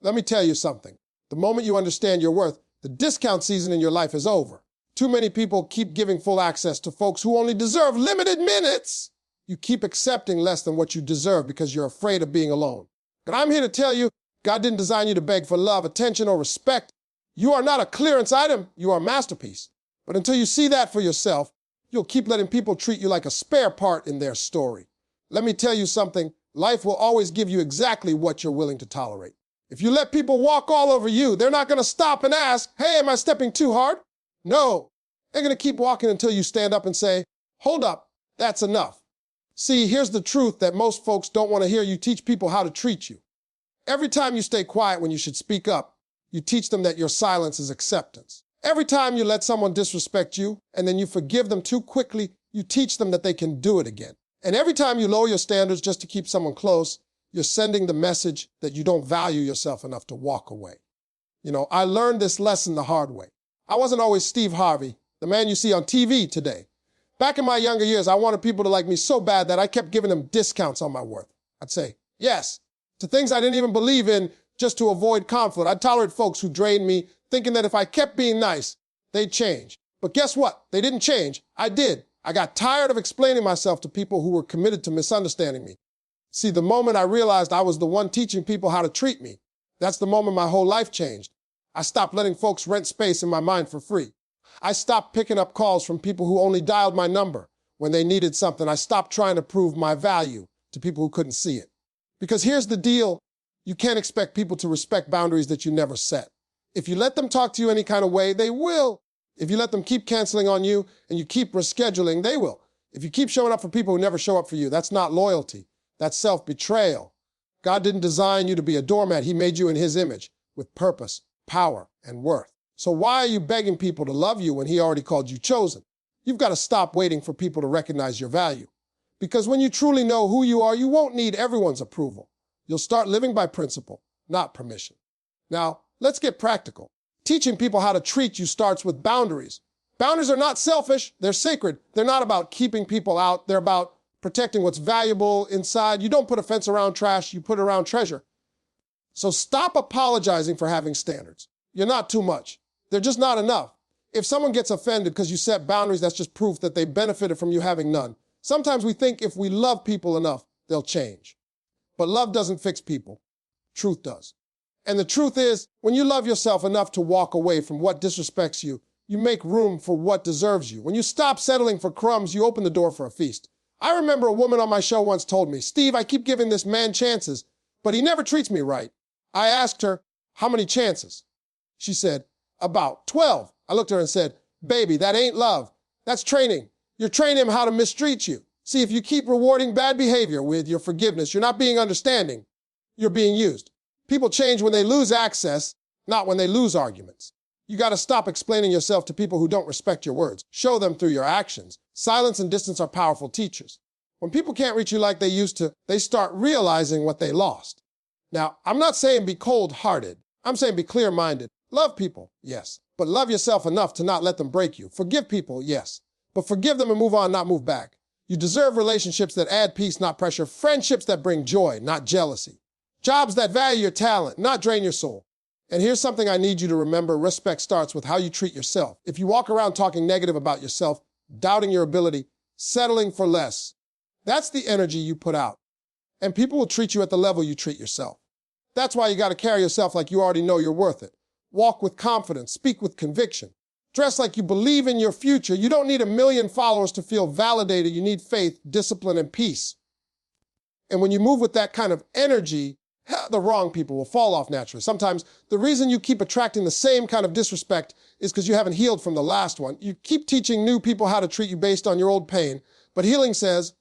Let me tell you something. The moment you understand your worth, the discount season in your life is over. Too many people keep giving full access to folks who only deserve limited minutes. You keep accepting less than what you deserve because you're afraid of being alone. But I'm here to tell you, God didn't design you to beg for love, attention, or respect. You are not a clearance item, you are a masterpiece. But until you see that for yourself, you'll keep letting people treat you like a spare part in their story. Let me tell you something, life will always give you exactly what you're willing to tolerate. If you let people walk all over you, they're not going to stop and ask, hey, am I stepping too hard? No, they're going to keep walking until you stand up and say, hold up, that's enough. See, here's the truth that most folks don't want to hear. You teach people how to treat you. Every time you stay quiet when you should speak up, you teach them that your silence is acceptance. Every time you let someone disrespect you and then you forgive them too quickly, you teach them that they can do it again. And every time you lower your standards just to keep someone close, you're sending the message that you don't value yourself enough to walk away. I learned this lesson the hard way. I wasn't always Steve Harvey, the man you see on TV today. Back in my younger years, I wanted people to like me so bad that I kept giving them discounts on my worth. I'd say yes to things I didn't even believe in just to avoid conflict. I'd tolerate folks who drained me, thinking that if I kept being nice, they'd change. But guess what? They didn't change. I did. I got tired of explaining myself to people who were committed to misunderstanding me. See, the moment I realized I was the one teaching people how to treat me, that's the moment my whole life changed. I stopped letting folks rent space in my mind for free. I stopped picking up calls from people who only dialed my number when they needed something. I stopped trying to prove my value to people who couldn't see it. Because here's the deal. You can't expect people to respect boundaries that you never set. If you let them talk to you any kind of way, they will. If you let them keep canceling on you and you keep rescheduling, they will. If you keep showing up for people who never show up for you, that's not loyalty. That's self-betrayal. God didn't design you to be a doormat. He made you in his image with purpose, power, and worth. So why are you begging people to love you when he already called you chosen? You've got to stop waiting for people to recognize your value. Because when you truly know who you are, you won't need everyone's approval. You'll start living by principle, not permission. Now, let's get practical. Teaching people how to treat you starts with boundaries. Boundaries are not selfish. They're sacred. They're not about keeping people out. They're about protecting what's valuable inside. You don't put a fence around trash. You put it around treasure. So stop apologizing for having standards. You're not too much. They're just not enough. If someone gets offended because you set boundaries, that's just proof that they benefited from you having none. Sometimes we think if we love people enough, they'll change. But love doesn't fix people. Truth does. And the truth is, when you love yourself enough to walk away from what disrespects you, you make room for what deserves you. When you stop settling for crumbs, you open the door for a feast. I remember a woman on my show once told me, Steve, I keep giving this man chances, but he never treats me right. I asked her, how many chances? She said, about 12. I looked at her and said, baby, that ain't love. That's training. You're training him how to mistreat you. See, if you keep rewarding bad behavior with your forgiveness, you're not being understanding. You're being used. People change when they lose access, not when they lose arguments. You got to stop explaining yourself to people who don't respect your words. Show them through your actions. Silence and distance are powerful teachers. When people can't reach you like they used to, they start realizing what they lost. Now, I'm not saying be cold-hearted. I'm saying be clear-minded. Love people, yes. But love yourself enough to not let them break you. Forgive people, yes. But forgive them and move on, not move back. You deserve relationships that add peace, not pressure. Friendships that bring joy, not jealousy. Jobs that value your talent, not drain your soul. And here's something I need you to remember. Respect starts with how you treat yourself. If you walk around talking negative about yourself, doubting your ability, settling for less, that's the energy you put out. And people will treat you at the level you treat yourself. That's why you got to carry yourself like you already know you're worth it. Walk with confidence, speak with conviction. Dress like you believe in your future. You don't need 1 million followers to feel validated. You need faith, discipline, and peace. And when you move with that kind of energy, the wrong people will fall off naturally. Sometimes the reason you keep attracting the same kind of disrespect is because you haven't healed from the last one. You keep teaching new people how to treat you based on your old pain. But healing says,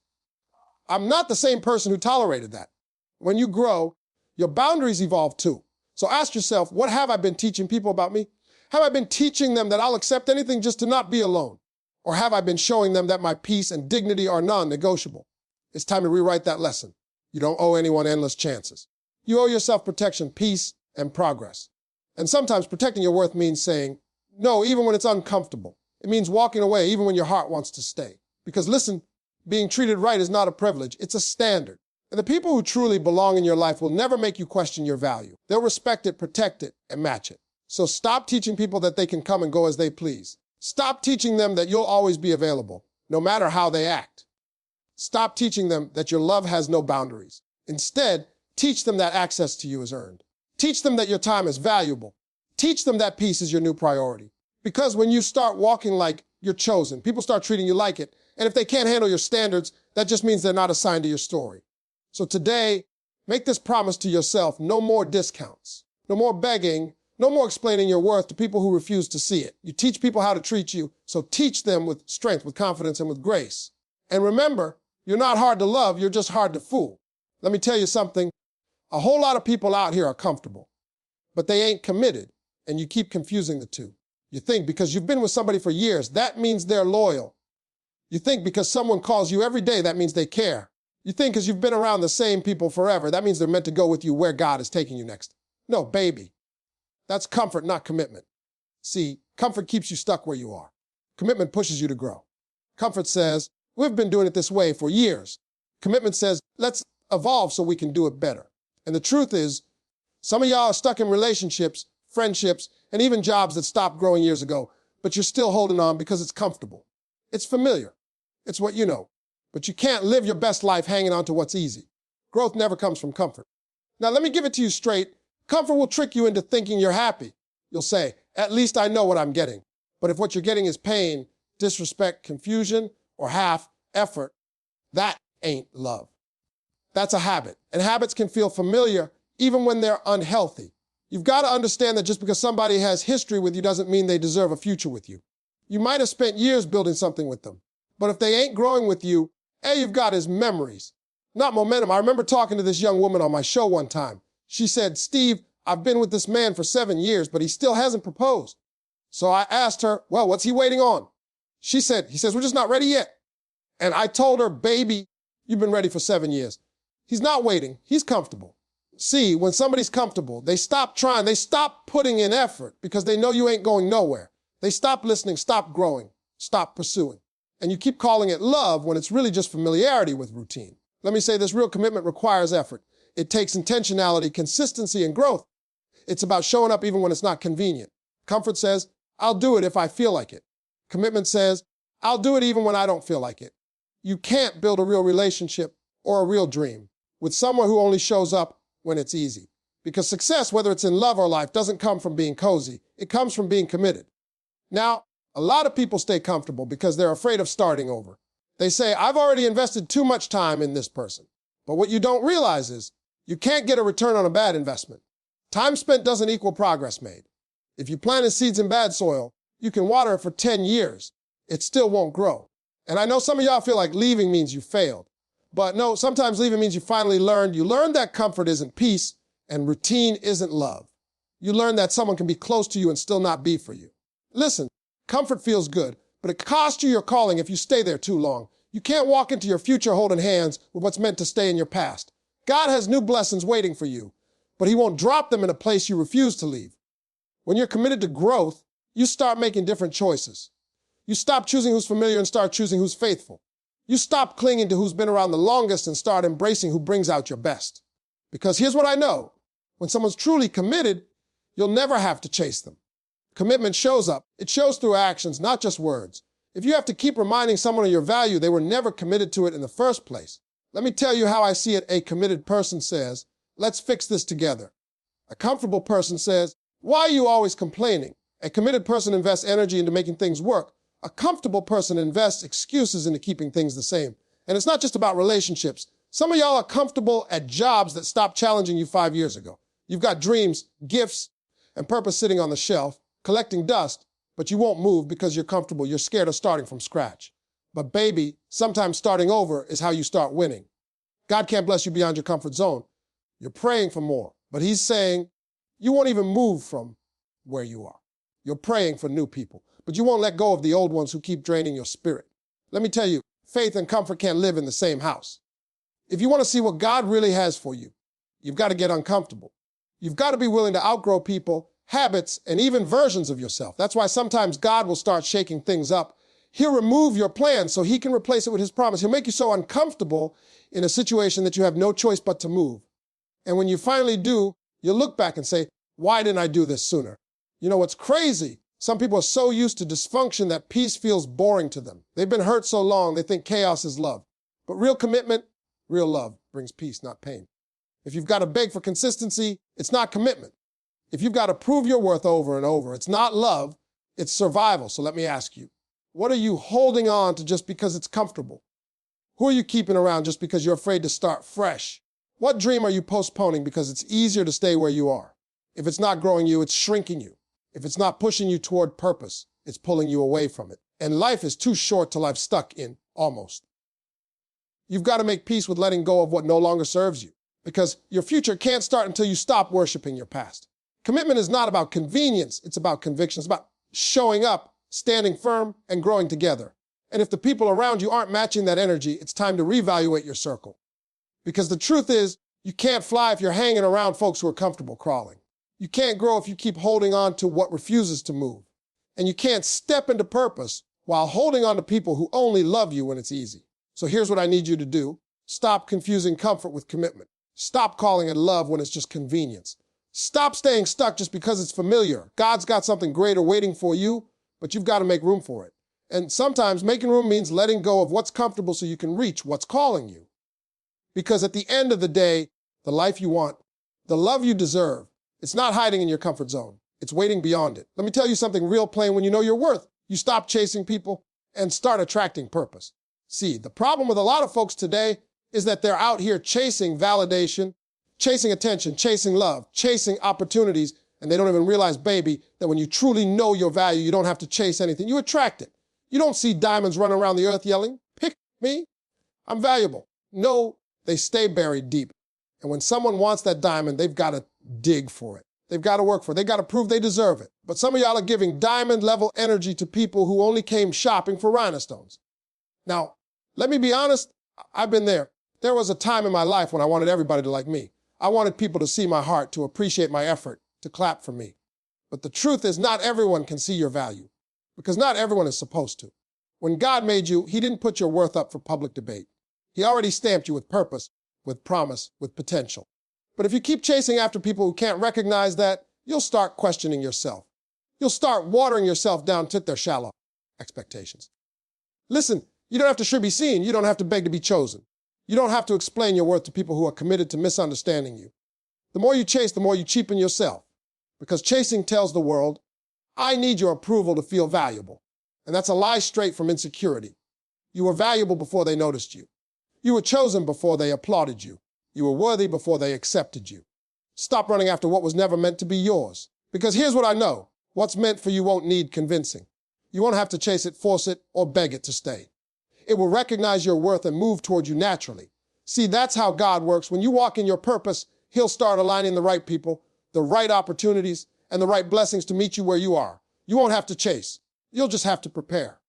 I'm not the same person who tolerated that. When you grow, your boundaries evolve too. So ask yourself, what have I been teaching people about me? Have I been teaching them that I'll accept anything just to not be alone? Or have I been showing them that my peace and dignity are non-negotiable? It's time to rewrite that lesson. You don't owe anyone endless chances. You owe yourself protection, peace, and progress. And sometimes protecting your worth means saying no, even when it's uncomfortable. It means walking away even when your heart wants to stay. Because listen, being treated right is not a privilege, it's a standard. And the people who truly belong in your life will never make you question your value. They'll respect it, protect it, and match it. So stop teaching people that they can come and go as they please. Stop teaching them that you'll always be available, no matter how they act. Stop teaching them that your love has no boundaries. Instead, teach them that access to you is earned. Teach them that your time is valuable. Teach them that peace is your new priority. Because when you start walking like you're chosen, people start treating you like it. And if they can't handle your standards, that just means they're not assigned to your story. So today, make this promise to yourself: no more discounts, no more begging, no more explaining your worth to people who refuse to see it. You teach people how to treat you, so teach them with strength, with confidence, and with grace. And remember, you're not hard to love, you're just hard to fool. Let me tell you something. A whole lot of people out here are comfortable, but they ain't committed, and you keep confusing the two. You think because you've been with somebody for years, that means they're loyal. You think because someone calls you every day, that means they care. You think because you've been around the same people forever, that means they're meant to go with you where God is taking you next. No, baby. That's comfort, not commitment. See, comfort keeps you stuck where you are. Commitment pushes you to grow. Comfort says, we've been doing it this way for years. Commitment says, let's evolve so we can do it better. And the truth is, some of y'all are stuck in relationships, friendships, and even jobs that stopped growing years ago, but you're still holding on because it's comfortable. It's familiar. It's what you know. But you can't live your best life hanging on to what's easy. Growth never comes from comfort. Now, let me give it to you straight. Comfort will trick you into thinking you're happy. You'll say, at least I know what I'm getting. But if what you're getting is pain, disrespect, confusion, or half effort, that ain't love. That's a habit. And habits can feel familiar even when they're unhealthy. You've got to understand that just because somebody has history with you doesn't mean they deserve a future with you. You might have spent years building something with them. But if they ain't growing with you, all you've got is memories, not momentum. I remember talking to this young woman on my show one time. She said, Steve, I've been with this man for 7 years, but he still hasn't proposed. So I asked her, well, what's he waiting on? He says, we're just not ready yet. And I told her, baby, you've been ready for 7 years. He's not waiting. He's comfortable. See, when somebody's comfortable, they stop trying. They stop putting in effort because they know you ain't going nowhere. They stop listening, stop growing, stop pursuing. And you keep calling it love when it's really just familiarity with routine. Let me say this: real commitment requires effort. It takes intentionality, consistency, and growth. It's about showing up even when it's not convenient. Comfort says, I'll do it if I feel like it. Commitment says, I'll do it even when I don't feel like it. You can't build a real relationship or a real dream with someone who only shows up when it's easy. Because success, whether it's in love or life, doesn't come from being cozy. It comes from being committed. Now, a lot of people stay comfortable because they're afraid of starting over. They say, I've already invested too much time in this person. But what you don't realize is you can't get a return on a bad investment. Time spent doesn't equal progress made. If you planted seeds in bad soil, you can water it for 10 years. It still won't grow. And I know some of y'all feel like leaving means you failed. But no, sometimes leaving means you finally learned. You learned that comfort isn't peace and routine isn't love. You learned that someone can be close to you and still not be for you. Listen, comfort feels good, but it costs you your calling if you stay there too long. You can't walk into your future holding hands with what's meant to stay in your past. God has new blessings waiting for you, but he won't drop them in a place you refuse to leave. When you're committed to growth, you start making different choices. You stop choosing who's familiar and start choosing who's faithful. You stop clinging to who's been around the longest and start embracing who brings out your best. Because here's what I know. When someone's truly committed, you'll never have to chase them. Commitment shows up. It shows through actions, not just words. If you have to keep reminding someone of your value, they were never committed to it in the first place. Let me tell you how I see it. A committed person says, let's fix this together. A comfortable person says, why are you always complaining? A committed person invests energy into making things work. A comfortable person invests excuses into keeping things the same. And it's not just about relationships. Some of y'all are comfortable at jobs that stopped challenging you 5 years ago. You've got dreams, gifts, and purpose sitting on the shelf, collecting dust, but you won't move because you're comfortable. You're scared of starting from scratch. But baby, sometimes starting over is how you start winning. God can't bless you beyond your comfort zone. You're praying for more, but he's saying you won't even move from where you are. You're praying for new people, but you won't let go of the old ones who keep draining your spirit. Let me tell you, faith and comfort can't live in the same house. If you want to see what God really has for you, you've got to get uncomfortable. You've got to be willing to outgrow people, habits, and even versions of yourself. That's why sometimes God will start shaking things up. He'll remove your plan so he can replace it with his promise. He'll make you so uncomfortable in a situation that you have no choice but to move. And when you finally do, you'll look back and say, why didn't I do this sooner? You know what's crazy? Some people are so used to dysfunction that peace feels boring to them. They've been hurt so long, they think chaos is love. But real commitment, real love brings peace, not pain. If you've got to beg for consistency, it's not commitment. If you've got to prove your worth over and over, it's not love, it's survival. So let me ask you, what are you holding on to just because it's comfortable? Who are you keeping around just because you're afraid to start fresh? What dream are you postponing because it's easier to stay where you are? If it's not growing you, it's shrinking you. If it's not pushing you toward purpose, it's pulling you away from it. And life is too short to live stuck in, almost. You've got to make peace with letting go of what no longer serves you, because your future can't start until you stop worshiping your past. Commitment is not about convenience, it's about conviction. It's about showing up, standing firm, and growing together. And if the people around you aren't matching that energy, it's time to reevaluate your circle. Because the truth is, you can't fly if you're hanging around folks who are comfortable crawling. You can't grow if you keep holding on to what refuses to move. And you can't step into purpose while holding on to people who only love you when it's easy. So here's what I need you to do. Stop confusing comfort with commitment. Stop calling it love when it's just convenience. Stop staying stuck just because it's familiar. God's got something greater waiting for you, but you've got to make room for it. And sometimes making room means letting go of what's comfortable so you can reach what's calling you. Because at the end of the day, the life you want, the love you deserve, it's not hiding in your comfort zone. It's waiting beyond it. Let me tell you something real plain. When you know your worth, you stop chasing people and start attracting purpose. See, the problem with a lot of folks today is that they're out here chasing validation, chasing attention, chasing love, chasing opportunities, and they don't even realize, baby, that when you truly know your value, you don't have to chase anything. You attract it. You don't see diamonds running around the earth yelling, pick me, I'm valuable. No, they stay buried deep. And when someone wants that diamond, they've got to dig for it. They've got to work for it. They've got to prove they deserve it. But some of y'all are giving diamond-level energy to people who only came shopping for rhinestones. Now, let me be honest, I've been there. There was a time in my life when I wanted everybody to like me. I wanted people to see my heart, to appreciate my effort, to clap for me. But the truth is, not everyone can see your value, because not everyone is supposed to. When God made you, he didn't put your worth up for public debate. He already stamped you with purpose, with promise, with potential. But if you keep chasing after people who can't recognize that, you'll start questioning yourself. You'll start watering yourself down to their shallow expectations. Listen, you don't have to sure be seen. You don't have to beg to be chosen. You don't have to explain your worth to people who are committed to misunderstanding you. The more you chase, the more you cheapen yourself. Because chasing tells the world, I need your approval to feel valuable. And that's a lie straight from insecurity. You were valuable before they noticed you. You were chosen before they applauded you. You were worthy before they accepted you. Stop running after what was never meant to be yours. Because here's what I know. What's meant for you won't need convincing. You won't have to chase it, force it, or beg it to stay. It will recognize your worth and move toward you naturally. See, that's how God works. When you walk in your purpose, he'll start aligning the right people, the right opportunities, and the right blessings to meet you where you are. You won't have to chase. You'll just have to prepare.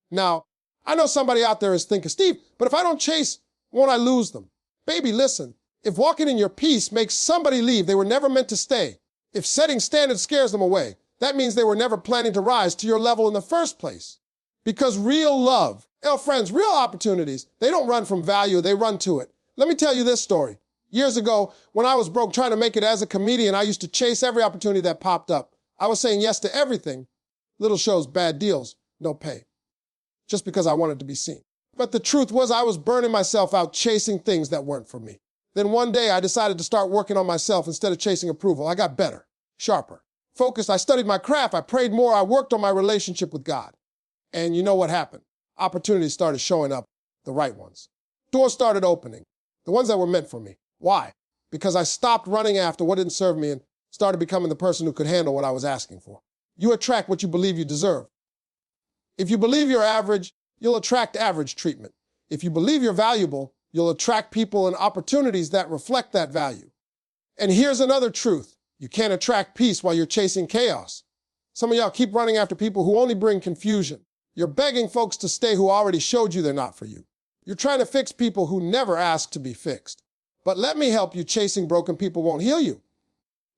Now, I know somebody out there is thinking, Steve, but if I don't chase, won't I lose them? Baby, listen. If walking in your peace makes somebody leave, they were never meant to stay. If setting standards scares them away, that means they were never planning to rise to your level in the first place. Because real love, friends, real opportunities, they don't run from value, they run to it. Let me tell you this story. Years ago, when I was broke trying to make it as a comedian, I used to chase every opportunity that popped up. I was saying yes to everything. Little shows, bad deals, no pay. Just because I wanted to be seen. But the truth was I was burning myself out chasing things that weren't for me. Then one day I decided to start working on myself instead of chasing approval. I got better, sharper, focused. I studied my craft. I prayed more. I worked on my relationship with God. And you know what happened? Opportunities started showing up, the right ones. Doors started opening, the ones that were meant for me. Why? Because I stopped running after what didn't serve me and started becoming the person who could handle what I was asking for. You attract what you believe you deserve. If you believe you're average, you'll attract average treatment. If you believe you're valuable, you'll attract people and opportunities that reflect that value. And here's another truth. You can't attract peace while you're chasing chaos. Some of y'all keep running after people who only bring confusion. You're begging folks to stay who already showed you they're not for you. You're trying to fix people who never asked to be fixed. But let me help you. Chasing broken people won't heal you.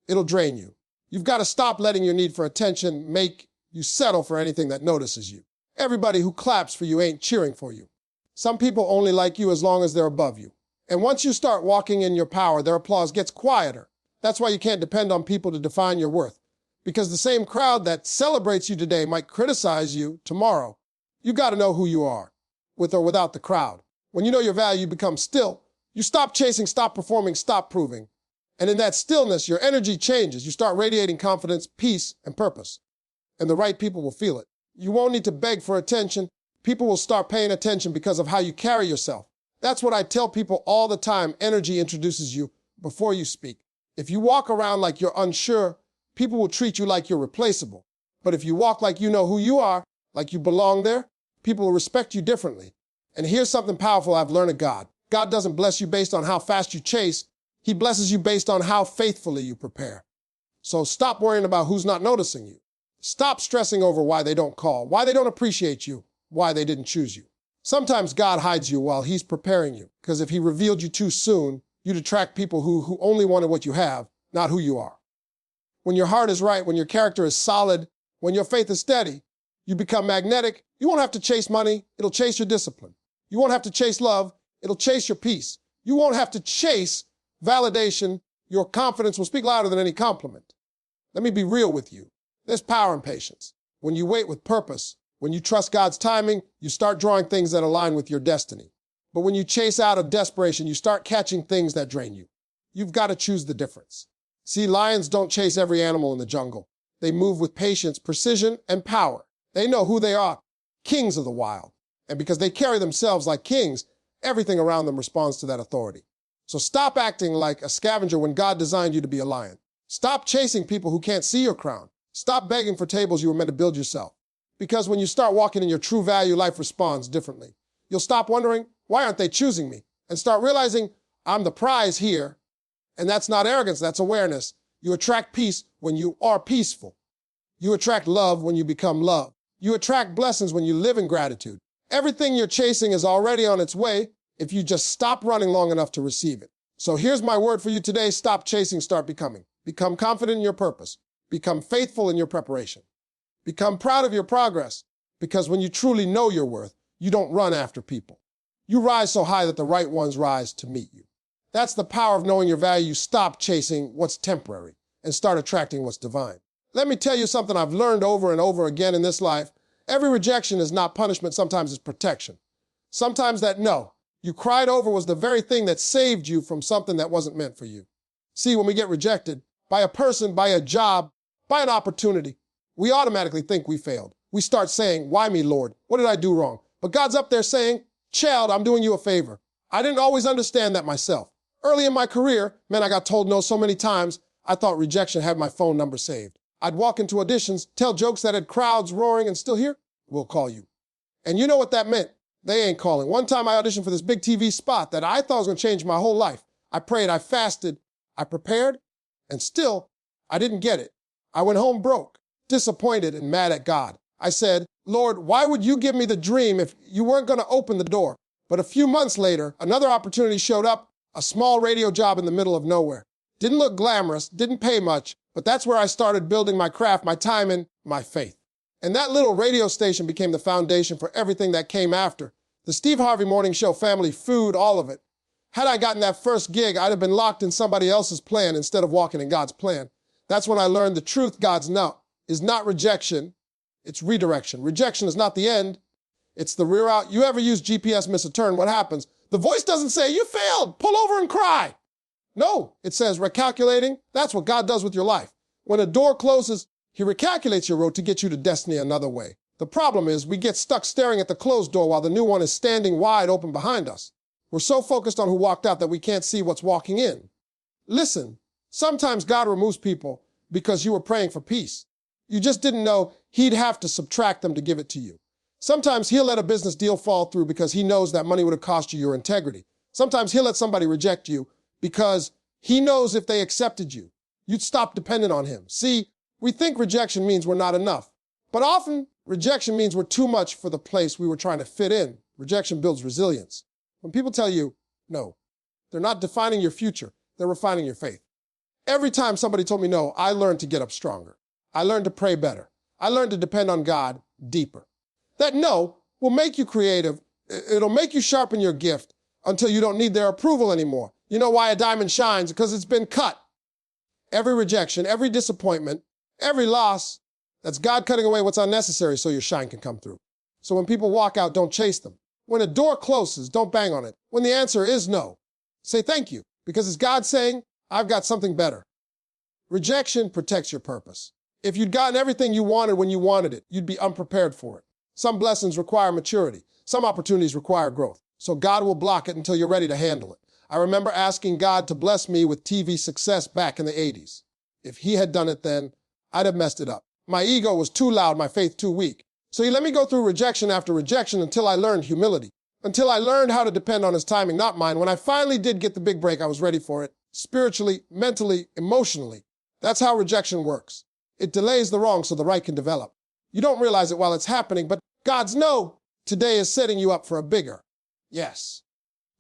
It'll drain you. You've got to stop letting your need for attention make you settle for anything that notices you. Everybody who claps for you ain't cheering for you. Some people only like you as long as they're above you. And once you start walking in your power, their applause gets quieter. That's why you can't depend on people to define your worth. Because the same crowd that celebrates you today might criticize you tomorrow. You got to know who you are, with or without the crowd. When you know your value, you become still. You stop chasing, stop performing, stop proving. And in that stillness, your energy changes. You start radiating confidence, peace, and purpose. And the right people will feel it. You won't need to beg for attention. People will start paying attention because of how you carry yourself. That's what I tell people all the time. Energy introduces you before you speak. If you walk around like you're unsure, people will treat you like you're replaceable. But if you walk like you know who you are, like you belong there, people will respect you differently. And here's something powerful I've learned of God. God doesn't bless you based on how fast you chase. He blesses you based on how faithfully you prepare. So stop worrying about who's not noticing you. Stop stressing over why they don't call, why they don't appreciate you, why they didn't choose you. Sometimes God hides you while he's preparing you, because if he revealed you too soon, you'd attract people who only wanted what you have, not who you are. When your heart is right, when your character is solid, when your faith is steady, you become magnetic. You won't have to chase money. It'll chase your discipline. You won't have to chase love. It'll chase your peace. You won't have to chase validation. Your confidence will speak louder than any compliment. Let me be real with you. There's power in patience. When you wait with purpose, when you trust God's timing, you start drawing things that align with your destiny. But when you chase out of desperation, you start catching things that drain you. You've got to choose the difference. See, lions don't chase every animal in the jungle. They move with patience, precision, and power. They know who they are, kings of the wild. And because they carry themselves like kings, everything around them responds to that authority. So stop acting like a scavenger when God designed you to be a lion. Stop chasing people who can't see your crown. Stop begging for tables you were meant to build yourself. Because when you start walking in your true value, life responds differently. You'll stop wondering, why aren't they choosing me? And start realizing, I'm the prize here. And that's not arrogance, that's awareness. You attract peace when you are peaceful. You attract love when you become love. You attract blessings when you live in gratitude. Everything you're chasing is already on its way if you just stop running long enough to receive it. So here's my word for you today. Stop chasing, start becoming. Become confident in your purpose. Become faithful in your preparation. Become proud of your progress, because when you truly know your worth, you don't run after people. You rise so high that the right ones rise to meet you. That's the power of knowing your value. You stop chasing what's temporary and start attracting what's divine. Let me tell you something I've learned over and over again in this life. Every rejection is not punishment. Sometimes it's protection. Sometimes that no you cried over was the very thing that saved you from something that wasn't meant for you. See, when we get rejected by a person, by a job, by an opportunity, we automatically think we failed. We start saying, why me, Lord? What did I do wrong? But God's up there saying, child, I'm doing you a favor. I didn't always understand that myself. Early in my career, man, I got told no so many times, I thought rejection had my phone number saved. I'd walk into auditions, tell jokes that had crowds roaring, and still here, we'll call you. And you know what that meant? They ain't calling. One time I auditioned for this big TV spot that I thought was going to change my whole life. I prayed, I fasted, I prepared, and still, I didn't get it. I went home broke, disappointed, and mad at God. I said, Lord, why would you give me the dream if you weren't going to open the door? But a few months later, another opportunity showed up, a small radio job in the middle of nowhere. Didn't look glamorous, didn't pay much, but that's where I started building my craft, my time, and my faith. And that little radio station became the foundation for everything that came after. The Steve Harvey Morning Show, family, food, all of it. Had I gotten that first gig, I'd have been locked in somebody else's plan instead of walking in God's plan. That's when I learned the truth. God's no is not rejection, it's redirection. Rejection is not the end, it's the rear out. You ever use GPS, miss a turn, what happens? The voice doesn't say, you failed, pull over and cry. No, it says recalculating. That's what God does with your life. When a door closes, he recalculates your road to get you to destiny another way. The problem is we get stuck staring at the closed door while the new one is standing wide open behind us. We're so focused on who walked out that we can't see what's walking in. Listen, sometimes God removes people because you were praying for peace. You just didn't know he'd have to subtract them to give it to you. Sometimes he'll let a business deal fall through because he knows that money would have cost you your integrity. Sometimes he'll let somebody reject you because he knows if they accepted you, you'd stop dependent on him. See, we think rejection means we're not enough, but often rejection means we're too much for the place we were trying to fit in. Rejection builds resilience. When people tell you no, they're not defining your future, they're refining your faith. Every time somebody told me no, I learned to get up stronger. I learned to pray better. I learned to depend on God deeper. That no will make you creative. It'll make you sharpen your gift until you don't need their approval anymore. You know why a diamond shines? Because it's been cut. Every rejection, every disappointment, every loss, that's God cutting away what's unnecessary so your shine can come through. So when people walk out, don't chase them. When a door closes, don't bang on it. When the answer is no, say thank you, because it's God saying, I've got something better. Rejection protects your purpose. If you'd gotten everything you wanted when you wanted it, you'd be unprepared for it. Some blessings require maturity. Some opportunities require growth. So God will block it until you're ready to handle it. I remember asking God to bless me with TV success back in the 80s. If he had done it then, I'd have messed it up. My ego was too loud, my faith too weak. So he let me go through rejection after rejection until I learned humility, until I learned how to depend on his timing, not mine. When I finally did get the big break, I was ready for it, spiritually, mentally, emotionally. That's how rejection works. It delays the wrong so the right can develop. You don't realize it while it's happening, but God's no today is setting you up for a bigger yes.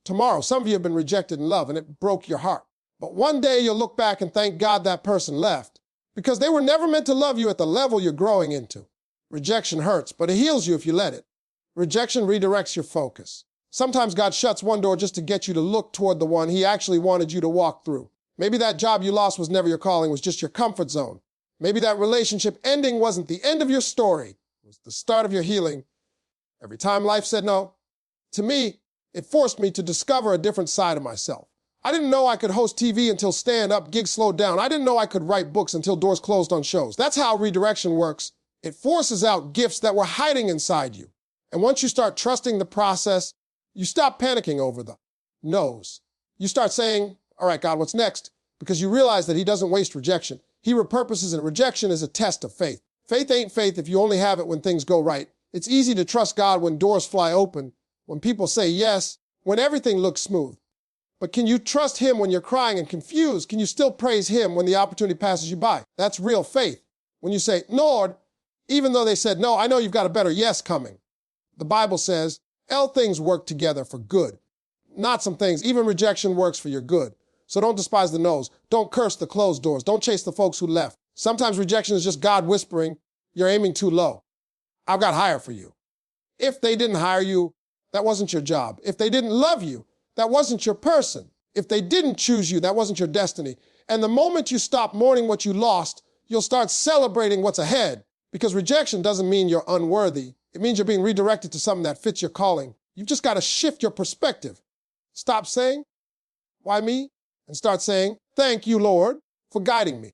Tomorrow, some of you have been rejected in love and it broke your heart. But one day you'll look back and thank God that person left because they were never meant to love you at the level you're growing into. Rejection hurts, but it heals you if you let it. Rejection redirects your focus. Sometimes God shuts one door just to get you to look toward the one he actually wanted you to walk through. Maybe that job you lost was never your calling, was just your comfort zone. Maybe that relationship ending wasn't the end of your story. It was the start of your healing. Every time life said no, to me, it forced me to discover a different side of myself. I didn't know I could host TV until stand-up gigs slowed down. I didn't know I could write books until doors closed on shows. That's how redirection works. It forces out gifts that were hiding inside you. And once you start trusting the process, you stop panicking over the no's. You start saying, all right, God, what's next? Because you realize that he doesn't waste rejection. He repurposes it. Rejection is a test of faith. Faith ain't faith if you only have it when things go right. It's easy to trust God when doors fly open, when people say yes, when everything looks smooth. But can you trust him when you're crying and confused? Can you still praise him when the opportunity passes you by? That's real faith. When you say, Lord, even though they said no, I know you've got a better yes coming. The Bible says, all things work together for good. Not some things. Even rejection works for your good. So don't despise the no's. Don't curse the closed doors. Don't chase the folks who left. Sometimes rejection is just God whispering, you're aiming too low. I've got higher for you. If they didn't hire you, that wasn't your job. If they didn't love you, that wasn't your person. If they didn't choose you, that wasn't your destiny. And the moment you stop mourning what you lost, you'll start celebrating what's ahead. Because rejection doesn't mean you're unworthy. It means you're being redirected to something that fits your calling. You've just got to shift your perspective. Stop saying, why me? And start saying, thank you, Lord, for guiding me.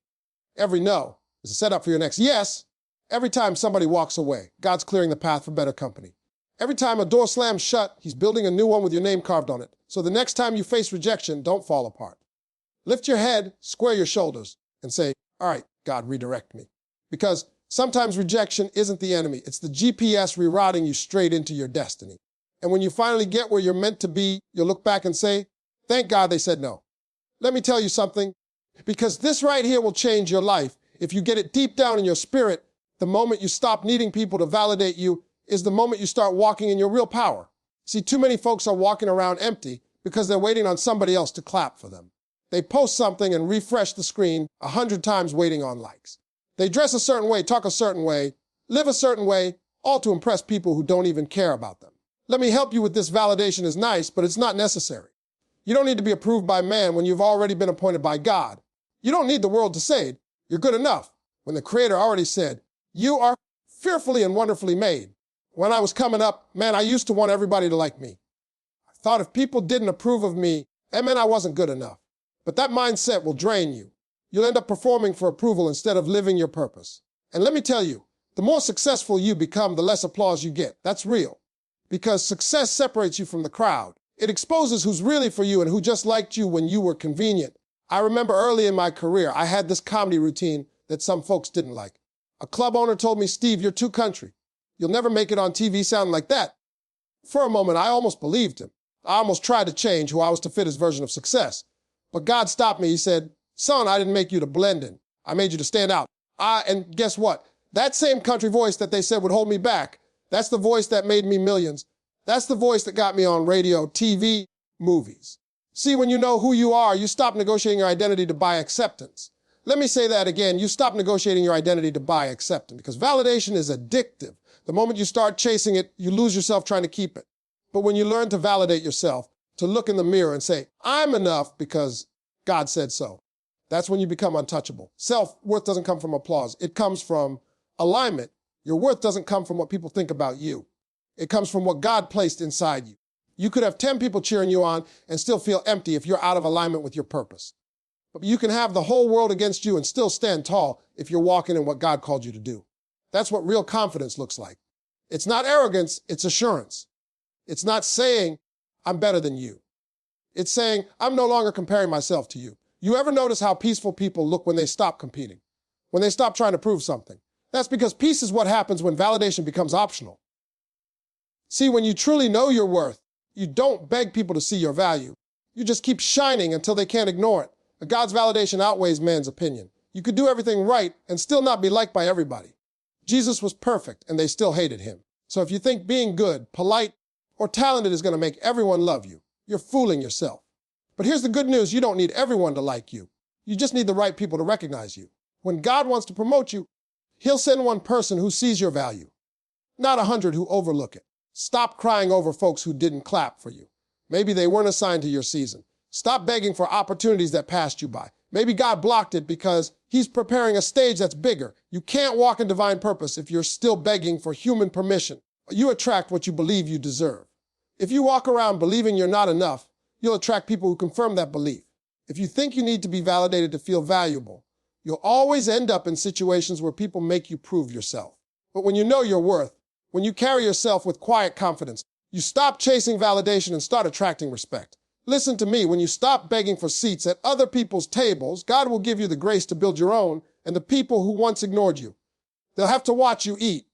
Every no is a setup for your next yes. Every time somebody walks away, God's clearing the path for better company. Every time a door slams shut, he's building a new one with your name carved on it. So the next time you face rejection, don't fall apart. Lift your head, square your shoulders, and say, all right, God, redirect me. Because sometimes rejection isn't the enemy. It's the GPS rerouting you straight into your destiny. And when you finally get where you're meant to be, you'll look back and say, thank God they said no. Let me tell you something, because this right here will change your life. If you get it deep down in your spirit, the moment you stop needing people to validate you is the moment you start walking in your real power. See, too many folks are walking around empty because they're waiting on somebody else to clap for them. They post something and refresh the screen 100 times waiting on likes. They dress a certain way, talk a certain way, live a certain way, all to impress people who don't even care about them. Let me help you with this. Validation is nice, but it's not necessary. You don't need to be approved by man when you've already been appointed by God. You don't need the world to say it. You're good enough when the Creator already said, you are fearfully and wonderfully made. When I was coming up, man, I used to want everybody to like me. I thought if people didn't approve of me, that meant I wasn't good enough. But that mindset will drain you. You'll end up performing for approval instead of living your purpose. And let me tell you, the more successful you become, the less applause you get. That's real. Because success separates you from the crowd. It exposes who's really for you and who just liked you when you were convenient. I remember early in my career, I had this comedy routine that some folks didn't like. A club owner told me, Steve, you're too country. You'll never make it on TV sounding like that. For a moment, I almost believed him. I almost tried to change who I was to fit his version of success. But God stopped me. He said, son, I didn't make you to blend in. I made you to stand out. And guess what? That same country voice that they said would hold me back, that's the voice that made me millions. That's the voice that got me on radio, TV, movies. See, when you know who you are, you stop negotiating your identity to buy acceptance. Let me say that again. You stop negotiating your identity to buy acceptance because validation is addictive. The moment you start chasing it, you lose yourself trying to keep it. But when you learn to validate yourself, to look in the mirror and say, I'm enough because God said so, that's when you become untouchable. Self-worth doesn't come from applause. It comes from alignment. Your worth doesn't come from what people think about you. It comes from what God placed inside you. You could have 10 people cheering you on and still feel empty if you're out of alignment with your purpose. But you can have the whole world against you and still stand tall if you're walking in what God called you to do. That's what real confidence looks like. It's not arrogance, it's assurance. It's not saying, I'm better than you. It's saying, I'm no longer comparing myself to you. You ever notice how peaceful people look when they stop competing? When they stop trying to prove something? That's because peace is what happens when validation becomes optional. See, when you truly know your worth, you don't beg people to see your value. You just keep shining until they can't ignore it. God's validation outweighs man's opinion. You could do everything right and still not be liked by everybody. Jesus was perfect and they still hated him. So if you think being good, polite, or talented is going to make everyone love you, you're fooling yourself. But here's the good news. You don't need everyone to like you. You just need the right people to recognize you. When God wants to promote you, he'll send one person who sees your value, not 100 who overlook it. Stop crying over folks who didn't clap for you. Maybe they weren't assigned to your season. Stop begging for opportunities that passed you by. Maybe God blocked it because he's preparing a stage that's bigger. You can't walk in divine purpose if you're still begging for human permission. You attract what you believe you deserve. If you walk around believing you're not enough, you'll attract people who confirm that belief. If you think you need to be validated to feel valuable, you'll always end up in situations where people make you prove yourself. But when you know your worth, when you carry yourself with quiet confidence, you stop chasing validation and start attracting respect. Listen to me, when you stop begging for seats at other people's tables, God will give you the grace to build your own, and the people who once ignored you, they'll have to watch you eat.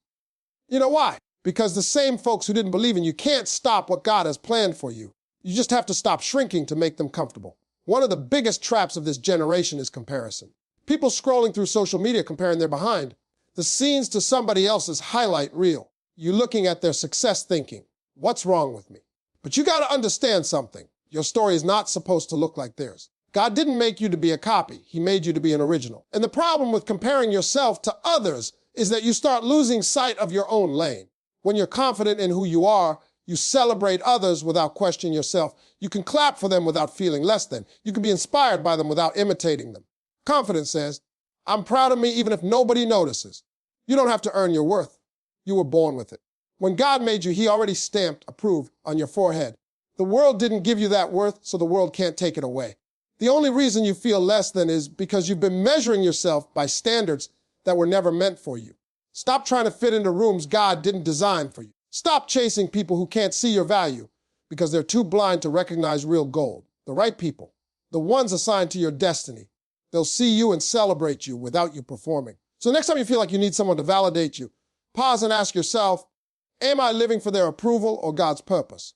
You know why? Because the same folks who didn't believe in you can't stop what God has planned for you. You just have to stop shrinking to make them comfortable. One of the biggest traps of this generation is comparison. People scrolling through social media comparing their behind the scenes to somebody else's highlight reel. You looking at their success thinking, what's wrong with me? But you got to understand something. Your story is not supposed to look like theirs. God didn't make you to be a copy. He made you to be an original. And the problem with comparing yourself to others is that you start losing sight of your own lane. When you're confident in who you are, you celebrate others without questioning yourself. You can clap for them without feeling less than. You can be inspired by them without imitating them. Confidence says, I'm proud of me even if nobody notices. You don't have to earn your worth. You were born with it. When God made you, he already stamped approve on your forehead. The world didn't give you that worth, so the world can't take it away. The only reason you feel less than is because you've been measuring yourself by standards that were never meant for you. Stop trying to fit into rooms God didn't design for you. Stop chasing people who can't see your value because they're too blind to recognize real gold. The right people, the ones assigned to your destiny, they'll see you and celebrate you without you performing. So next time you feel like you need someone to validate you, pause and ask yourself, am I living for their approval or God's purpose?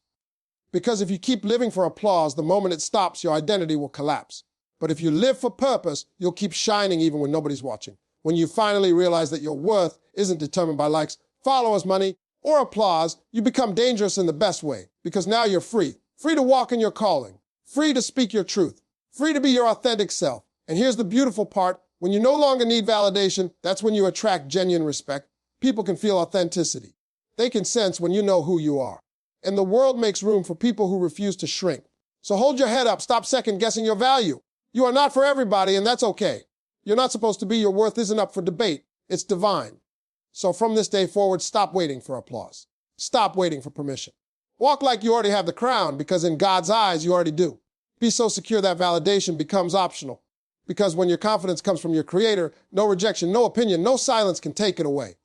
Because if you keep living for applause, the moment it stops, your identity will collapse. But if you live for purpose, you'll keep shining even when nobody's watching. When you finally realize that your worth isn't determined by likes, followers, money, or applause, you become dangerous in the best way. Because now you're free. Free to walk in your calling. Free to speak your truth. Free to be your authentic self. And here's the beautiful part. When you no longer need validation, that's when you attract genuine respect. People can feel authenticity. They can sense when you know who you are. And the world makes room for people who refuse to shrink. So hold your head up. Stop second-guessing your value. You are not for everybody, and that's okay. You're not supposed to be. Your worth isn't up for debate. It's divine. So from this day forward, stop waiting for applause. Stop waiting for permission. Walk like you already have the crown, because in God's eyes, you already do. Be so secure that validation becomes optional. Because when your confidence comes from your Creator, no rejection, no opinion, no silence can take it away.